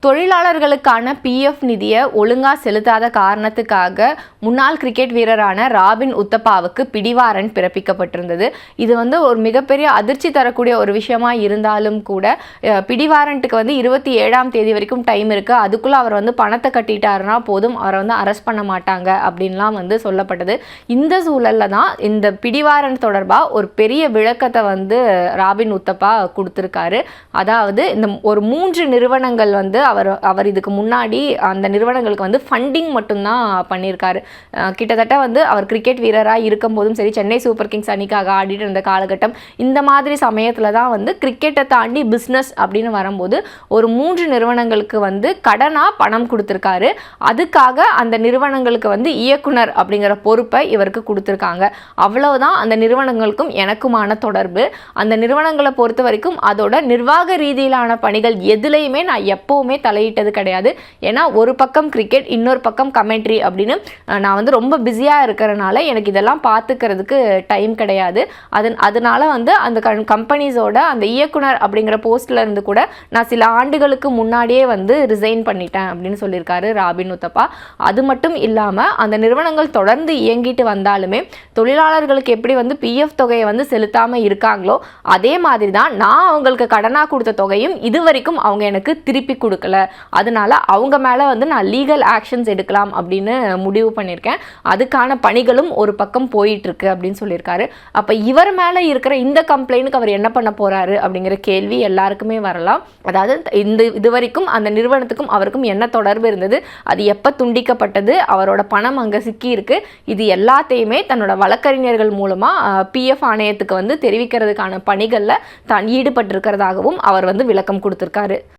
தொழிலாளர்களுக்கான பிஎஃப் நிதியை ஒழுங்கா செலுத்தாத காரணத்துக்காக முன்னாள் கிரிக்கெட் வீரரான ராபின் உத்தப்பாவுக்கு பிடிவாரண்ட் பிறப்பிக்கப்பட்டிருந்தது. இது ஒரு மிகப்பெரிய அதிர்ச்சி தரக்கூடிய ஒரு விஷயமா இருந்தாலும் கூட பிடிவாரண்ட்டுக்கு 27ஆம் தேதி வரைக்கும் டைம் இருக்கு. அதுக்குள்ள அவர் பணத்தை கட்டிட்டாருன்னா போதும், அவரை அரெஸ்ட் பண்ண மாட்டாங்க அப்படின்லாம் சொல்லப்பட்டது. இந்த சூழல்ல தான் இந்த பிடிவாரண்ட் தொடர்பா ஒரு பெரிய விளக்கத்தை ராபின் உத்தப்பா கொடுத்திருக்காரு. அதாவது இந்த ஒரு 3 நிறுவனங்கள் அவர் இதுக்கு முன்னாடி அந்த நிறுவனங்களுக்கு ஃபண்டிங் மட்டும்தான் பண்ணியிருக்காரு. கிட்டத்தட்ட அவர் கிரிக்கெட் வீரராக இருக்கும் போதும் சரி, சென்னை சூப்பர் கிங்ஸ் அணிக்காக ஆடிட்டு இருந்த காலகட்டம், இந்த மாதிரி சமயத்தில் தான் கிரிக்கெட்டை தாண்டி பிஸ்னஸ் அப்படின்னு வரும்போது ஒரு 3 நிறுவனங்களுக்கு கடனாக பணம் கொடுத்துருக்காரு. அதுக்காக அந்த நிறுவனங்களுக்கு இயக்குனர் அப்படிங்கிற பொறுப்பை இவருக்கு கொடுத்துருக்காங்க. அவ்வளவுதான் அந்த நிறுவனங்களுக்கும் எனக்குமான தொடர்பு. அந்த நிறுவனங்களை பொறுத்த வரைக்கும் அதோட நிர்வாக ரீதியிலான பணிகள் எதுலையுமே நான் எப்போவுமே தலையிட்டது கிடையாது. ஏன்னா ஒரு பக்கம் கிரிக்கெட், இன்னொரு பக்கம் கமெண்ட்ரி அப்படின்னு நான் ரொம்ப பிஸியாக இருக்கிறனால எனக்கு இதெல்லாம் பார்த்துக்கிறதுக்கு டைம் கிடையாது. அதனால அந்த கம்பெனிஸோட அந்த இயக்குனர் அப்படிங்கிற போஸ்ட்ல இருந்து கூட நான் சில ஆண்டுகளுக்கு முன்னாடியே ரிசைன் பண்ணிட்டேன் அப்படின்னு சொல்லியிருக்காரு ராபின் உத்தப்பா. அது மட்டும் இல்லாமல் அந்த நிறுவனங்கள் தொடர்ந்து இயங்கிட்டு வந்தாலுமே தொழிலாளர்களுக்கு எப்படி பிஎஃப் தொகையை செலுத்தாமல் இருக்காங்களோ அதே மாதிரி தான் நான் அவங்களுக்கு கடனாக கொடுத்த தொகையும் இது வரைக்கும் அவங்க எனக்கு திருப்பி கொடுக்கல. அதனால அவங்க மேலே நான் லீகல் ஆக்ஷன்ஸ் எடுக்கலாம் அப்படின்னு முடிவு பண்ணியிருக்கேன். அதுக்கான பணிகளும் ஒரு பக்கம் போயிட்டு இருக்கு அப்படின்னு சொல்லியிருக்காரு. அப்போ இவர் மேலே இருக்கிற இந்த கம்ப்ளைண்ட்டுக்கு அவர் என்ன பண்ண போறாரு அப்படிங்கிற கேள்வி எல்லாருக்குமே வரலாம். அதாவது இது வரைக்கும் அந்த நிறுவனத்துக்கும் அவருக்கும் என்ன தொடர்பு இருந்தது, அது எப்போ துண்டிக்கப்பட்டது, அவரோட பணம் அங்கே சிக்கி இருக்கு, இது எல்லாத்தையுமே தன்னோட வழக்கறிஞர்கள் மூலமாக பிஎஃப் ஆணையத்துக்கு தெரிவிக்கிறதுக்கான பணிகளில் தான் ஈடுபட்டிருக்கிறதாகவும் அவர் விளக்கம் கொடுத்திருக்காரு.